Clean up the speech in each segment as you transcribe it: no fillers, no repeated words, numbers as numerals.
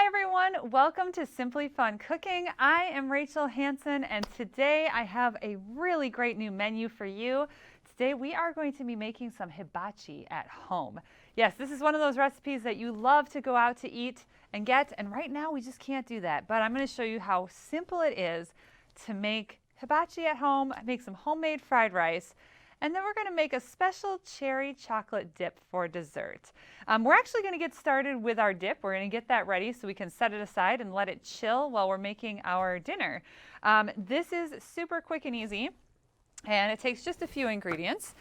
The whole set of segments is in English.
everyone, welcome to Simply Fun Cooking. I am Rachel Hanson, and today I have a really great new menu for you. Today we are going to be making some hibachi at home. Yes, this is one of those recipes that you love to go out to eat and get, and right now we just can't do that. But I'm going to show you how simple it is to make hibachi at home, make some homemade fried rice, and then we're going to make a special cherry chocolate dip for dessert. We're actually going to get started with our dip. We're going to get that ready so we can set it aside and let it chill while we're making our dinner. This is super quick and easy, and it takes just a few ingredients.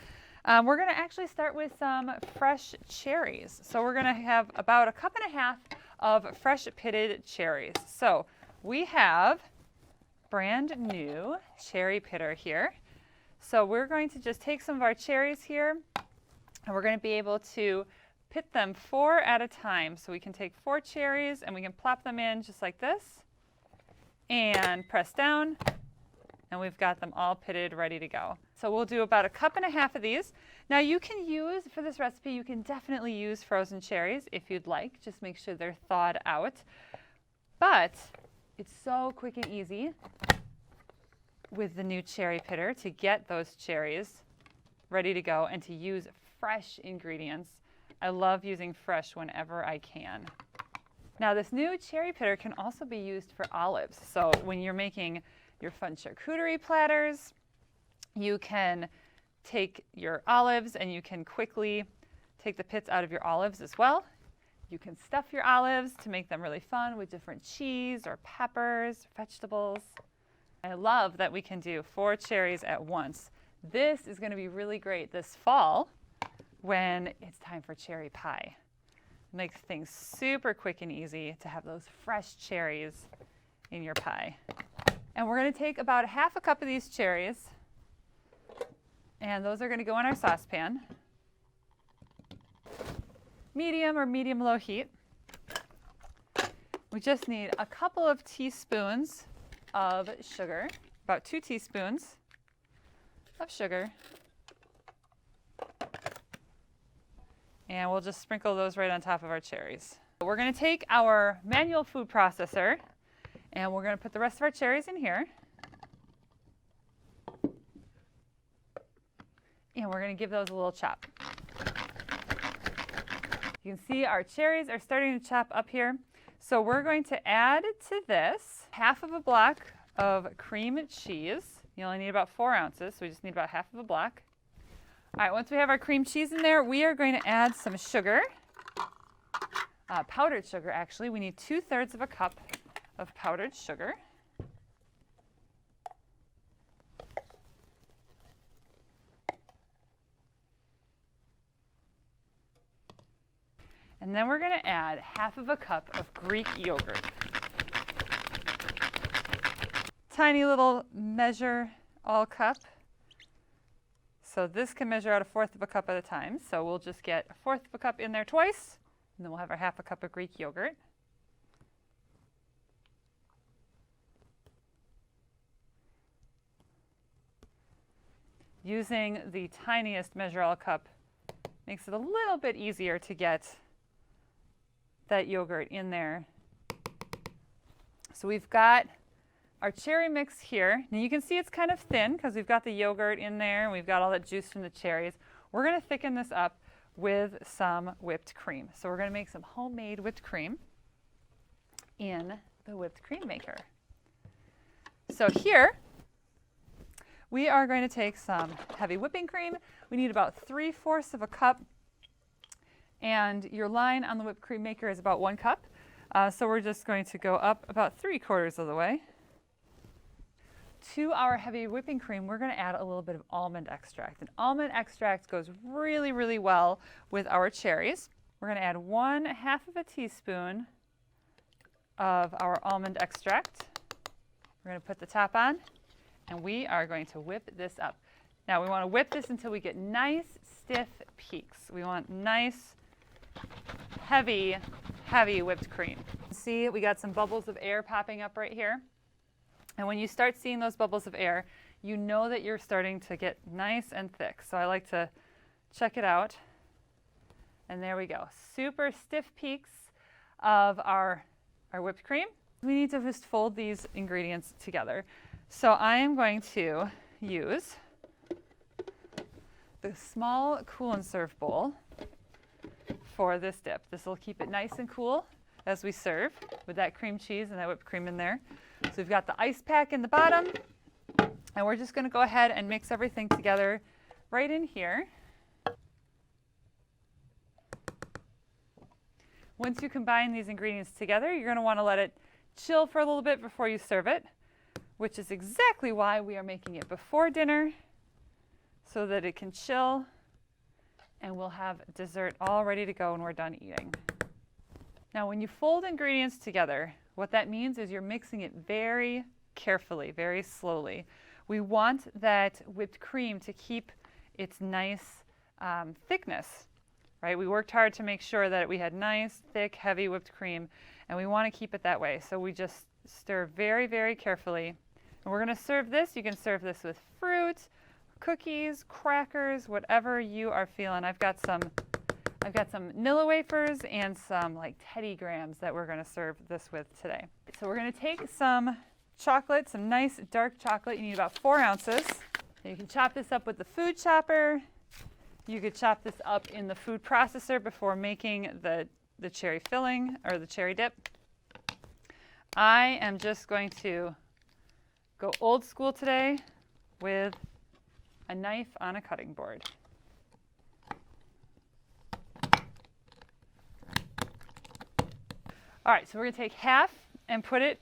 We're going to actually start with some fresh cherries. So we're going to have about 1.5 cups of fresh pitted cherries. So we have brand new cherry pitter here. So we're going to just take some of our cherries here, and we're going to be able to pit them 4 at a time. So we can take 4 cherries and we can plop them in just like this and press down, and we've got them all pitted, ready to go. So we'll do about 1.5 cups of these. Now you can use, for this recipe, you can definitely use frozen cherries if you'd like. Just make sure they're thawed out. But it's so quick and easy with the new cherry pitter to get those cherries ready to go and to use fresh ingredients. I love using fresh whenever I can. Now this new cherry pitter can also be used for olives. So when you're making your fun charcuterie platters, you can take your olives and you can quickly take the pits out of your olives as well. You can stuff your olives to make them really fun with different cheese or peppers, vegetables. I love that we can do 4 cherries at once. This is going to be really great this fall when it's time for cherry pie. It makes things super quick and easy to have those fresh cherries in your pie. And we're going to take about 1/2 cup of these cherries, and those are going to go in our saucepan. Medium or medium-low heat. We just need a couple of teaspoons of sugar, about 2 teaspoons of sugar, and we'll just sprinkle those right on top of our cherries. We're going to take our manual food processor and we're going to put the rest of our cherries in here, and we're going to give those a little chop. You can see our cherries are starting to chop up here. So we're going to add to this 1/2 block of cream cheese. You only need about 4 ounces, so we just need about 1/2 block. All right, once we have our cream cheese in there, we are going to add some sugar, powdered sugar actually. We need 2/3 cup of powdered sugar. And then we're going to add 1/2 cup of Greek yogurt. Tiny little measure all cup. So this can measure out 1/4 cup at a time. So we'll just get 1/4 cup in there twice, and then we'll have our 1/2 cup of Greek yogurt. Using the tiniest measure all cup makes it a little bit easier to get that yogurt in there. So we've got our cherry mix here. Now you can see it's kind of thin because we've got the yogurt in there and we've got all that juice from the cherries. We're going to thicken this up with some whipped cream. So we're going to make some homemade whipped cream in the whipped cream maker. So here we are going to take some heavy whipping cream. We need about 3/4 cup. And your line on the whipped cream maker is about 1 cup. So we're just going to go up about 3/4 of the way. To our heavy whipping cream, we're going to add a little bit of almond extract. And almond extract goes really, really well with our cherries. We're going to add 1/2 teaspoon of our almond extract. We're going to put the top on, and we are going to whip this up. Now we want to whip this until we get nice, stiff peaks. We want nice, heavy whipped cream. See, we got some bubbles of air popping up right here. And when you start seeing those bubbles of air, you know that you're starting to get nice and thick. So I like to check it out. And there we go. Super stiff peaks of our our whipped cream. We need to just fold these ingredients together. So I am going to use the small cool and serve bowl for this dip. This will keep it nice and cool as we serve with that cream cheese and that whipped cream in there. So we've got the ice pack in the bottom, and we're just going to go ahead and mix everything together right in here. Once you combine these ingredients together, you're going to want to let it chill for a little bit before you serve it, which is exactly why we are making it before dinner, so that it can chill and we'll have dessert all ready to go when we're done eating. Now, when you fold ingredients together, what that means is you're mixing it very carefully, very slowly. We want that whipped cream to keep its nice thickness, right? We worked hard to make sure that we had nice, thick, heavy whipped cream, and we want to keep it that way. So we just stir very, very carefully. And we're going to serve this. You can serve this with fruit, cookies, crackers, whatever you are feeling. I've got some Nilla wafers and some like Teddy Grahams that we're going to serve this with today. So we're going to take some chocolate, some nice dark chocolate. You need about 4 ounces. And you can chop this up with the food chopper. You could chop this up in the food processor before making the cherry filling or the cherry dip. I am just going to go old school today with a knife on a cutting board. All right, so we're going to take half and put it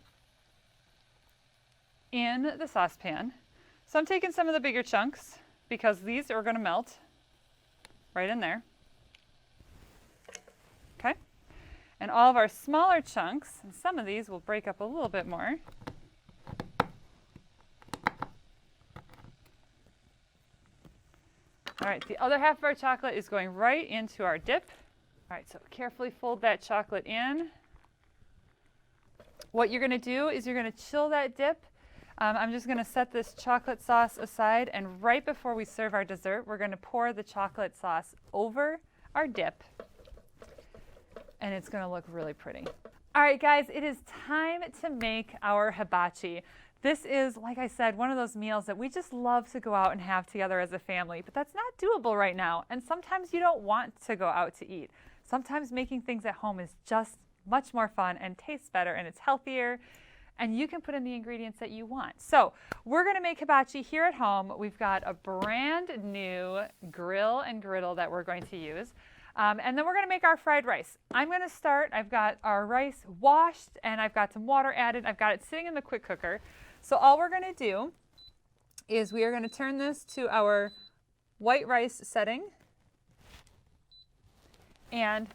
in the saucepan. So I'm taking some of the bigger chunks because these are going to melt right in there. Okay? And all of our smaller chunks, and some of these will break up a little bit more. All right, the other half of our chocolate is going right into our dip. All right, so carefully fold that chocolate in. What you're going to do is you're going to chill that dip. I'm just going to set this chocolate sauce aside, and right before we serve our dessert, we're going to pour the chocolate sauce over our dip, and it's going to look really pretty. All right, guys, it is time to make our hibachi. This is, like I said, one of those meals that we just love to go out and have together as a family, but that's not doable right now, and sometimes you don't want to go out to eat. Sometimes making things at home is just much more fun and tastes better, and it's healthier, and you can put in the ingredients that you want. So we're going to make hibachi here at home. We've got a brand new grill and griddle that we're going to use. And then we're going to make our fried rice. I'm going to start. I've got our rice washed, and I've got some water added. I've got it sitting in the quick cooker. So all we're going to do is we are going to turn this to our white rice setting and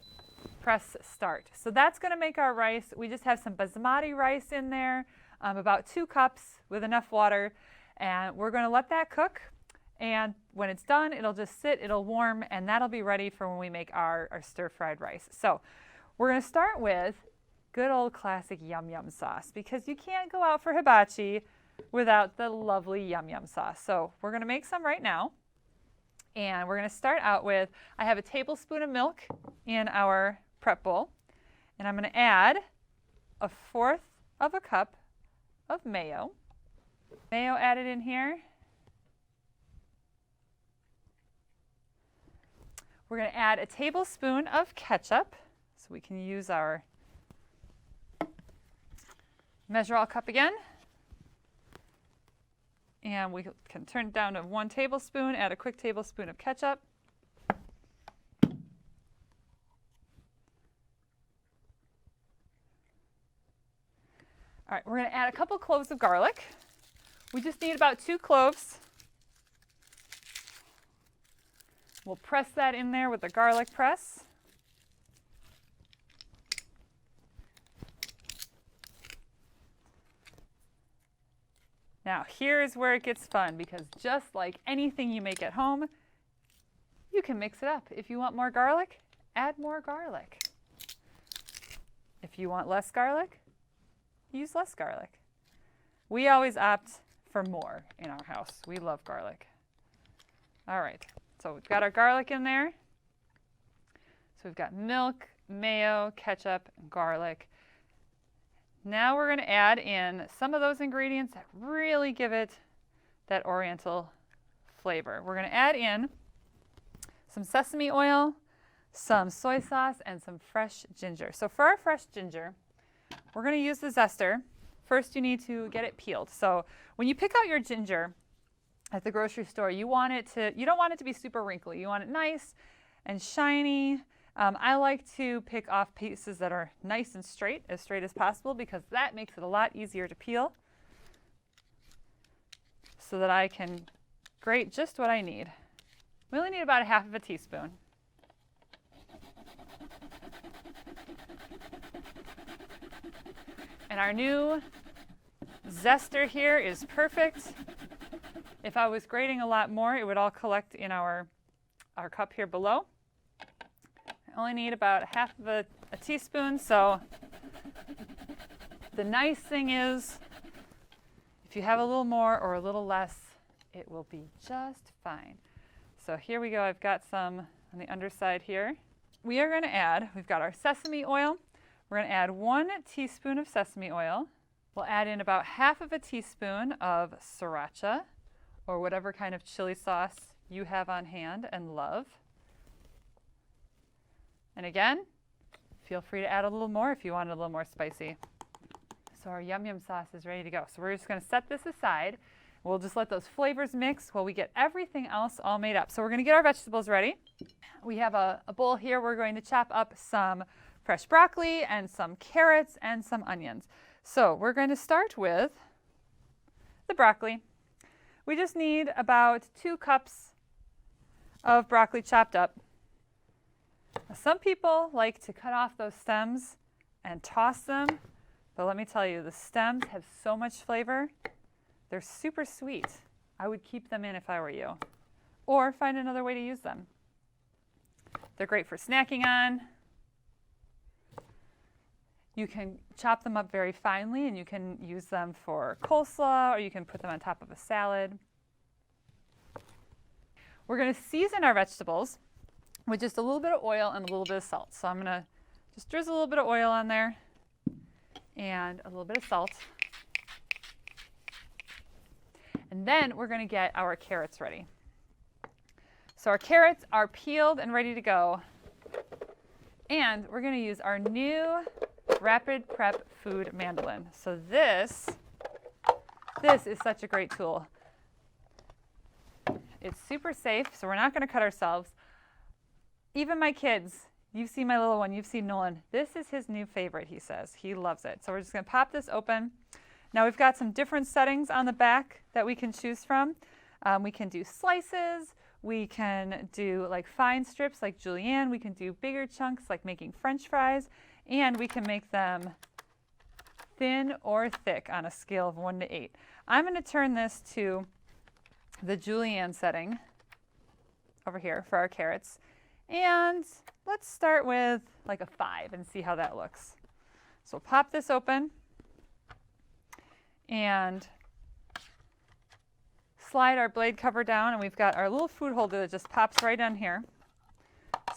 press start. So that's going to make our rice. We just have some basmati rice in there, about 2 cups with enough water, and we're going to let that cook. And when it's done, it'll just sit, it'll warm, and that'll be ready for when we make our stir-fried rice. So we're going to start with good old classic yum yum sauce, because you can't go out for hibachi without the lovely yum yum sauce. So we're going to make some right now. And we're going to start out with, I have a tablespoon of milk in our prep bowl, and I'm going to add 1/4 of a cup of mayo. Mayo added in here. We're going to add a tablespoon of ketchup, so we can use our measure all cup again. And we can turn it down to 1 tablespoon, add a quick tablespoon of ketchup. All right, we're going to add a couple cloves of garlic. We just need about 2 cloves. We'll press that in there with the garlic press. Now, here's where it gets fun, because just like anything you make at home, you can mix it up. If you want more garlic, add more garlic. If you want less garlic, use less garlic. We always opt for more in our house. We love garlic. All right, so we've got our garlic in there. So we've got milk, mayo, ketchup, and garlic. Now we're going to add in some of those ingredients that really give it that oriental flavor. We're going to add in some sesame oil, some soy sauce, and some fresh ginger. So for our fresh ginger, we're going to use the zester. First, you need to get it peeled. So when you pick out your ginger at the grocery store, you don't want it to be super wrinkly. You want it nice and shiny. I like to pick off pieces that are nice and straight as possible, because that makes it a lot easier to peel, so that I can grate just what I need. We only need about 1/2 teaspoon. And our new zester here is perfect. If I was grating a lot more, it would all collect in our cup here below. I only need about 1/2 teaspoon, so the nice thing is, if you have a little more or a little less, it will be just fine. So here we go. I've got some on the underside here. We are going to add, we've got our sesame oil. We're going to add 1 teaspoon of sesame oil. We'll add in about 1/2 teaspoon of sriracha, or whatever kind of chili sauce you have on hand and love. And again, feel free to add a little more if you want it a little more spicy. So our yum yum sauce is ready to go. So we're just going to set this aside. We'll just let those flavors mix while we get everything else all made up. So we're going to get our vegetables ready. We have a bowl here. We're going to chop up some fresh broccoli and some carrots and some onions. So we're going to start with the broccoli. We just need about 2 cups of broccoli chopped up. Now, some people like to cut off those stems and toss them, but let me tell you, the stems have so much flavor. They're super sweet. I would keep them in if I were you, or find another way to use them. They're great for snacking on. You can chop them up very finely, and you can use them for coleslaw, or you can put them on top of a salad. We're going to season our vegetables with just a little bit of oil and a little bit of salt. So I'm going to just drizzle a little bit of oil on there and a little bit of salt. And then we're going to get our carrots ready. So our carrots are peeled and ready to go. And we're going to use our new Rapid Prep Food Mandolin. So this is such a great tool. It's super safe, so we're not going to cut ourselves. Even my kids, you've seen my little one, you've seen Nolan. This is his new favorite, he says. He loves it. So we're just going to pop this open. Now we've got some different settings on the back that we can choose from. We can do slices. We can do like fine strips like julienne. We can do bigger chunks like making French fries. And we can make them thin or thick on a scale of 1 to 8. I'm going to turn this to the julienne setting over here for our carrots. And let's start with like a 5 and see how that looks. So pop this open and slide our blade cover down, and we've got our little food holder that just pops right on here.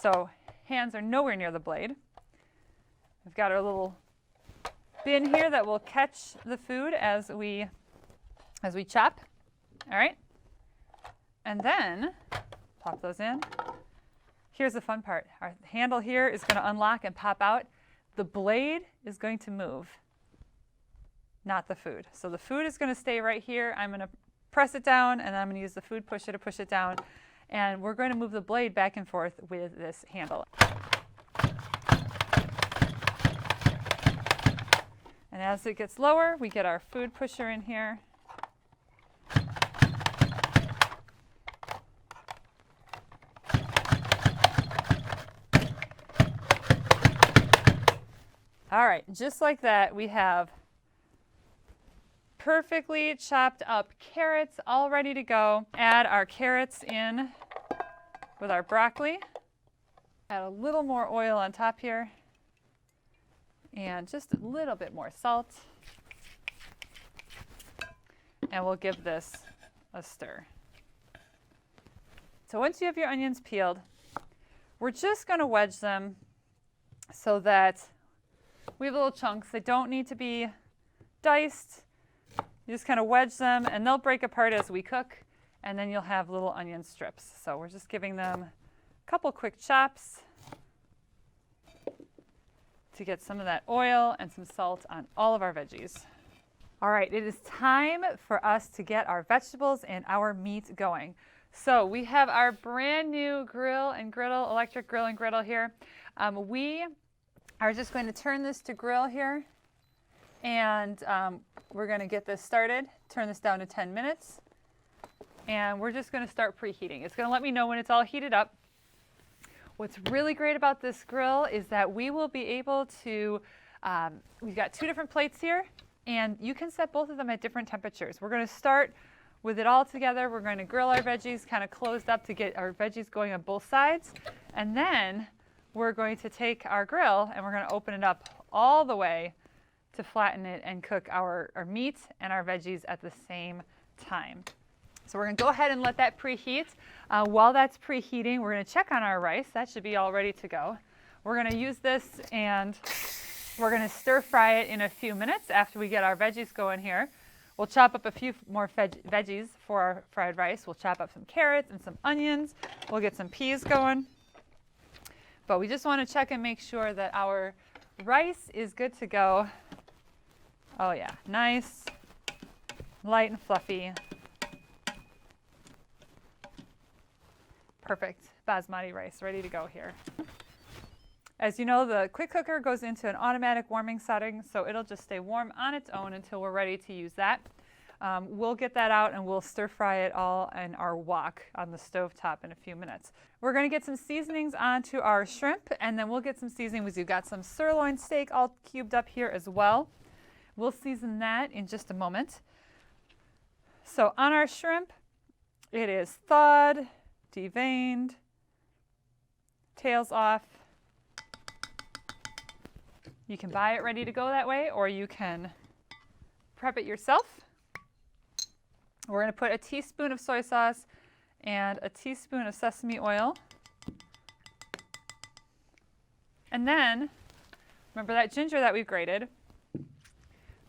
So hands are nowhere near the blade. We've got our little bin here that will catch the food as we chop. All right. And then pop those in. Here's the fun part. Our handle here is going to unlock and pop out. The blade is going to move, not the food. So the food is going to stay right here. I'm going to press it down, and I'm going to use the food pusher to push it down. And we're going to move the blade back and forth with this handle. And as it gets lower, we get our food pusher in here. All right, just like that, we have perfectly chopped up carrots all ready to go. Add our carrots in with our broccoli. Add a little more oil on top here. And just a little bit more salt. And we'll give this a stir. So once you have your onions peeled, we're just going to wedge them so that We have little chunks. They don't need to be diced. You just kind of wedge them, and they'll break apart as we cook, and then you'll have little onion strips. So we're just giving them a couple quick chops to get some of that oil and some salt on all of our veggies. All right, it is time for us to get our vegetables and our meat going. So we have our brand new grill and griddle, electric grill and griddle here. We are just going to turn this to grill here, and we're going to get this started. Turn this down to 10 minutes, and we're just going to start preheating. It's going to let me know when it's all heated up. What's really great about this grill is that we will be able to, we've got 2 different plates here, and you can set both of them at different temperatures. We're going to start with it all together. We're going to grill our veggies kind of closed up to get our veggies going on both sides, and then we're going to take our grill and we're going to open it up all the way to flatten it and cook our meat and our veggies at the same time. So we're going to go ahead and let that preheat. While that's preheating, we're going to check on our rice. That should be all ready to go. We're going to use this and we're going to stir fry it in a few minutes after we get our veggies going here. We'll chop up a few more veggies for our fried rice. We'll chop up some carrots and some onions. We'll get some peas going. But we just want to check and make sure that our rice is good to go. Oh yeah, nice, light and fluffy. Perfect basmati rice, ready to go here. As you know, the quick cooker goes into an automatic warming setting, so it'll just stay warm on its own until we're ready to use that. We'll get that out and we'll stir fry it all in our wok on the stove top in a few minutes. We're going to get some seasonings onto our shrimp, and then we'll get some seasonings. We've got some sirloin steak all cubed up here as well. We'll season that in just a moment. So on our shrimp, it is thawed, deveined, tails off. You can buy it ready to go that way, or you can prep it yourself. We're going to put a teaspoon of soy sauce and a teaspoon of sesame oil. And then, remember that ginger that we've grated?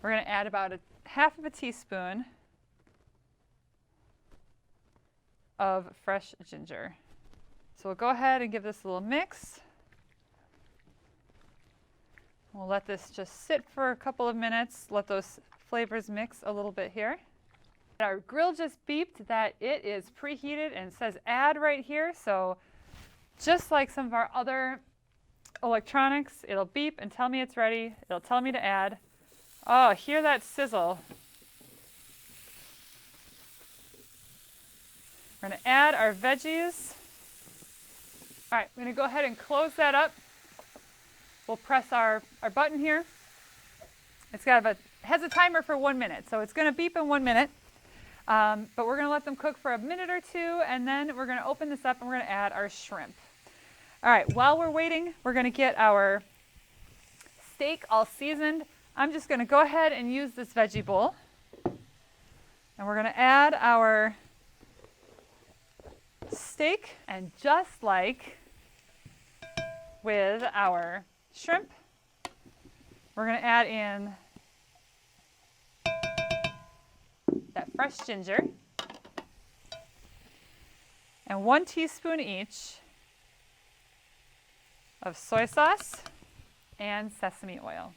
We're going to add about half of a teaspoon of fresh ginger. So we'll go ahead and give this a little mix. We'll let this just sit for a couple of minutes, let those flavors mix a little bit here. Our grill just beeped that it is preheated and says add right here. So just like some of our other electronics, it'll beep and tell me it's ready. It'll tell me to add. Oh, hear that sizzle. We're going to add our veggies. All right, I'm going to go ahead and close that up. We'll press our button here. It's has a timer for 1 minute, so it's going to beep in 1 minute. But we're going to let them cook for a minute or two, and then we're going to open this up and we're going to add our shrimp. All right, while we're waiting, we're going to get our steak all seasoned. I'm just going to go ahead and use this veggie bowl. And we're going to add our steak, and just like with our shrimp, we're going to add in that fresh ginger and 1 teaspoon each of soy sauce and sesame oil.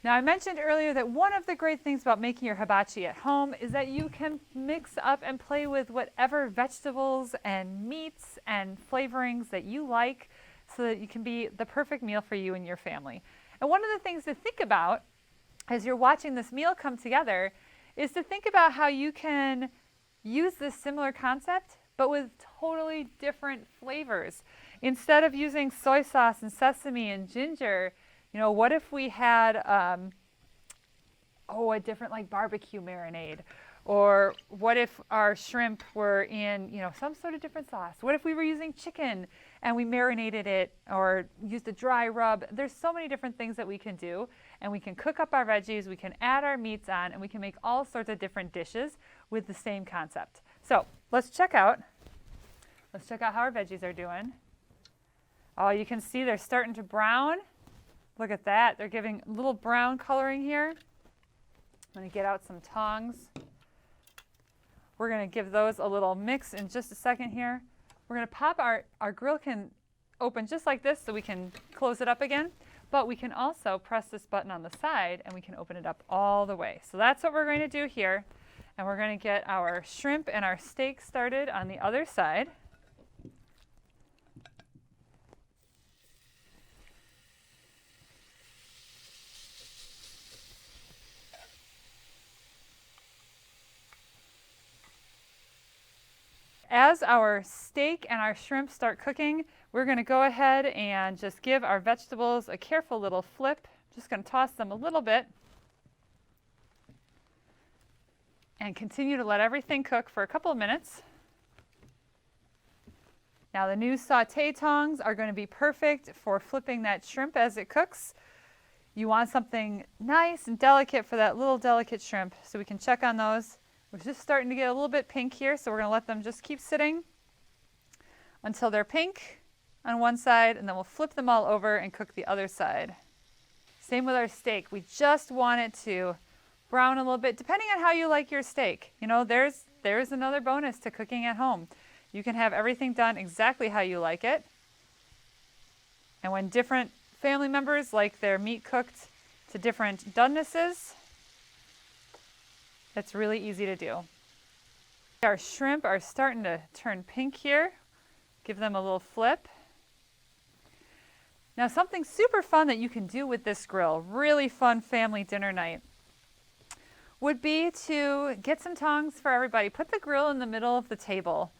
Now, I mentioned earlier that one of the great things about making your hibachi at home is that you can mix up and play with whatever vegetables and meats and flavorings that you like so that you can be the perfect meal for you and your family. And one of the things to think about as you're watching this meal come together is to think about how you can use this similar concept but with totally different flavors. Instead of using soy sauce and sesame and ginger, you know, what if we had a different like barbecue marinade? Or what if our shrimp were in, you know, some sort of different sauce? What if we were using chicken and we marinated it or used a dry rub? There's so many different things that we can do, and we can cook up our veggies, we can add our meats on, and we can make all sorts of different dishes with the same concept. So let's check out Let's check out how our veggies are doing. Oh, you can see they're starting to brown. Look at that. They're giving a little brown coloring here. I'm going to get out some tongs. We're going to give those a little mix in just a second here. We're going to pop our grill can open just like this so we can close it up again. But we can also press this button on the side and we can open it up all the way. So that's what we're going to do here. And we're going to get our shrimp and our steak started on the other side. As our steak and our shrimp start cooking, we're going to go ahead and just give our vegetables a careful little flip. Just going to toss them a little bit and continue to let everything cook for a couple of minutes. Now the new sauté tongs are going to be perfect for flipping that shrimp as it cooks. You want something nice and delicate for that little delicate shrimp, so we can check on those. We're just starting to get a little bit pink here, so we're going to let them just keep sitting until they're pink on one side, and then we'll flip them all over and cook the other side. Same with our steak. We just want it to brown a little bit, depending on how you like your steak. You know, there's another bonus to cooking at home. You can have everything done exactly how you like it. And when different family members like their meat cooked to different donenesses, it's really easy to do. Our shrimp are starting to turn pink here. Give them a little flip. Now something super fun that you can do with this grill, really fun family dinner night, would be to get some tongs for everybody. Put the grill in the middle of the table,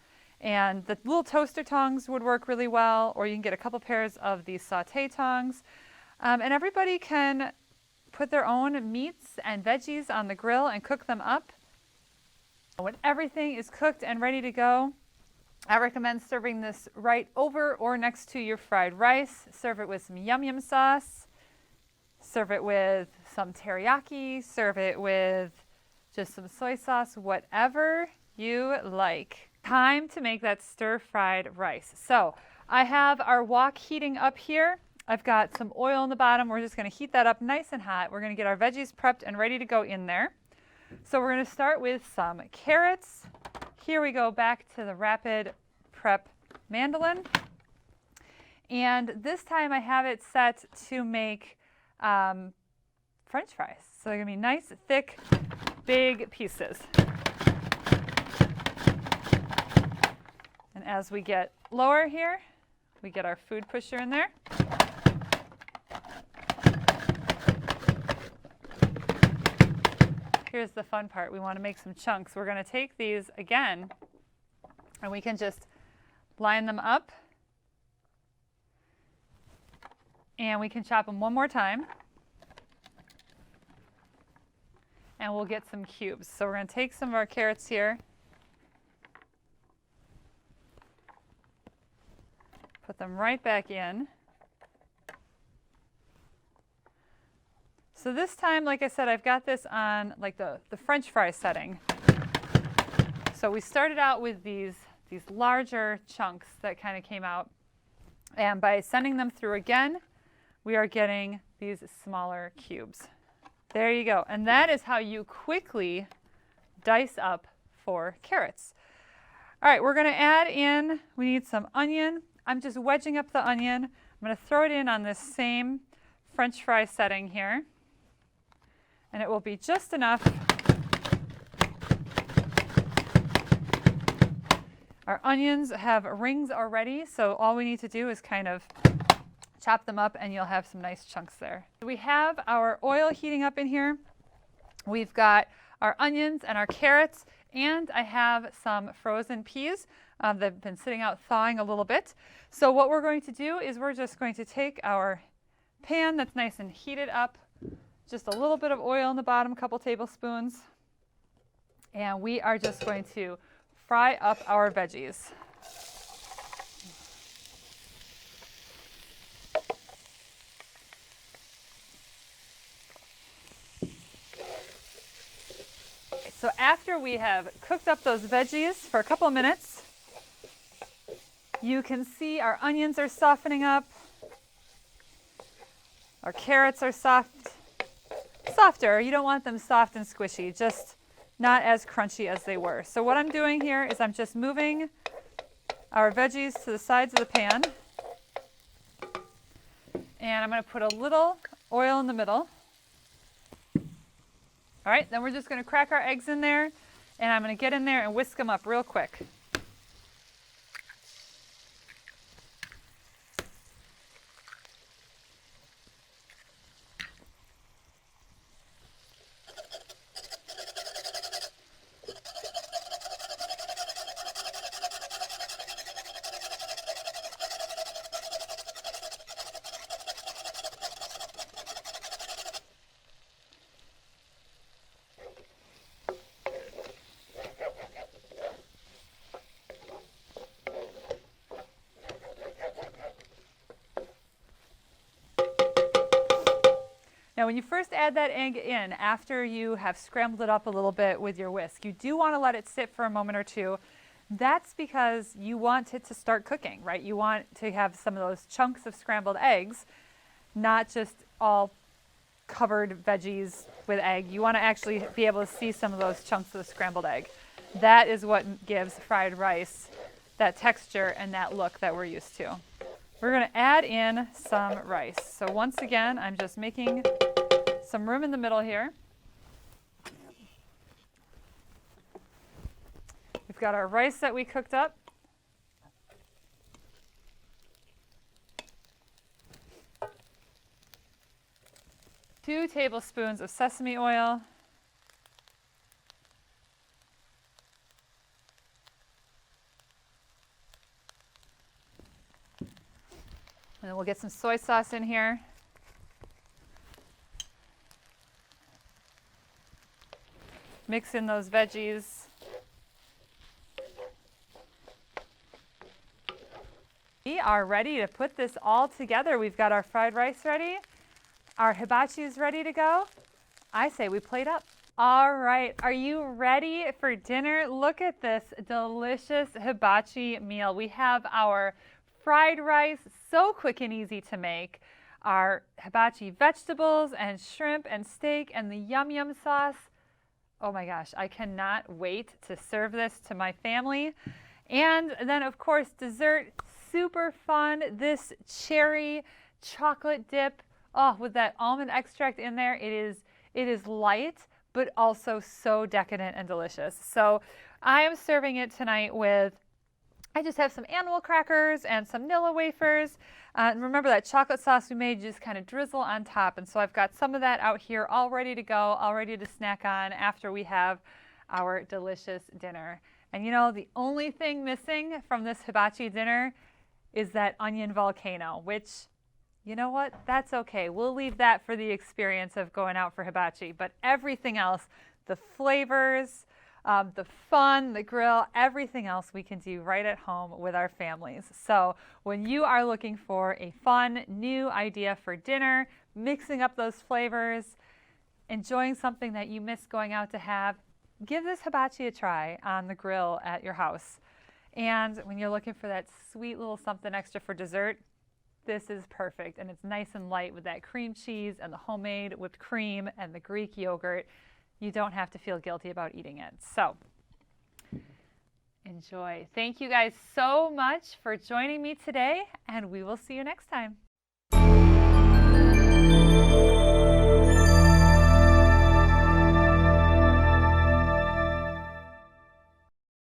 and the little toaster tongs would work really well, or you can get a couple pairs of these sauté tongs, and everybody can put their own meats and veggies on the grill and cook them up. When everything is cooked and ready to go, I recommend serving this right over or next to your fried rice. Serve it with some yum yum sauce. Serve it with some teriyaki. Serve it with just some soy sauce, whatever you like. Time to make that stir-fried rice. So I have our wok heating up here. I've got some oil on the bottom. We're just going to heat that up nice and hot. We're going to get our veggies prepped and ready to go in there. So we're going to start with some carrots. Here we go back to the Rapid Prep mandolin. And this time I have it set to make French fries. So they're going to be nice, thick, big pieces. And as we get lower here, we get our food pusher in there. Here's the fun part. We want to make some chunks. We're going to take these again, and we can just line them up, and we can chop them one more time, and we'll get some cubes. So we're going to take some of our carrots here, put them right back in. So this time, like I said, I've got this on like the French fry setting. So we started out with these larger chunks that kind of came out. And by sending them through again, we are getting these smaller cubes. There you go. And that is how you quickly dice up 4 carrots. All right, we're going to add in, we need some onion. I'm just wedging up the onion. I'm going to throw it in on this same French fry setting here. And it will be just enough. Our onions have rings already, so all we need to do is kind of chop them up and you'll have some nice chunks there. We have our oil heating up in here. We've got our onions and our carrots, and I have some frozen peas that have been sitting out thawing a little bit. So what we're going to do is we're just going to take our pan that's nice and heated up, just a little bit of oil in the bottom, a couple tablespoons, and we are just going to fry up our veggies. So after we have cooked up those veggies for a couple of minutes, You can see our onions are softening up. Our carrots are softer. You don't want them soft and squishy, just not as crunchy as they were. So what I'm doing here is I'm just moving our veggies to the sides of the pan. And I'm going to put a little oil in the middle. All right, then we're just going to crack our eggs in there, and I'm going to get in there and whisk them up real quick. Now, when you first add that egg in, after you have scrambled it up a little bit with your whisk, you do want to let it sit for a moment or two. That's because you want it to start cooking, right? You want to have some of those chunks of scrambled eggs, not just all covered veggies with egg. You want to actually be able to see some of those chunks of the scrambled egg. That is what gives fried rice that texture and that look that we're used to. We're going to add in some rice. So once again, I'm just making some room in the middle here. We've got our rice that we cooked up. Two tablespoons of sesame oil. And then we'll get some soy sauce in here. Mix in those veggies. We are ready to put this all together. We've got our fried rice ready. Our hibachi is ready to go. I say we plate up. All right, are you ready for dinner? Look at this delicious hibachi meal. We have our fried rice, so quick and easy to make. Our hibachi vegetables and shrimp and steak and the yum yum sauce. Oh my gosh, I cannot wait to serve this to my family. And then of course, dessert, super fun. This cherry chocolate dip, oh, with that almond extract in there, it is light, but also so decadent and delicious. So I am serving it tonight with, I just have some animal crackers and some Nilla wafers. And remember that chocolate sauce we made, just kind of drizzle on top. And so I've got some of that out here all ready to go, all ready to snack on after we have our delicious dinner. And you know, the only thing missing from this hibachi dinner is that onion volcano, which, you know what, that's okay. We'll leave that for the experience of going out for hibachi. But everything else, the flavors, the fun, the grill, everything else we can do right at home with our families. So when you are looking for a fun, new idea for dinner, mixing up those flavors, enjoying something that you miss going out to have, give this hibachi a try on the grill at your house. And when you're looking for that sweet little something extra for dessert, this is perfect. And it's nice and light with that cream cheese and the homemade whipped cream and the Greek yogurt. You don't have to feel guilty about eating it. So enjoy. Thank you guys so much for joining me today, and we will see you next time.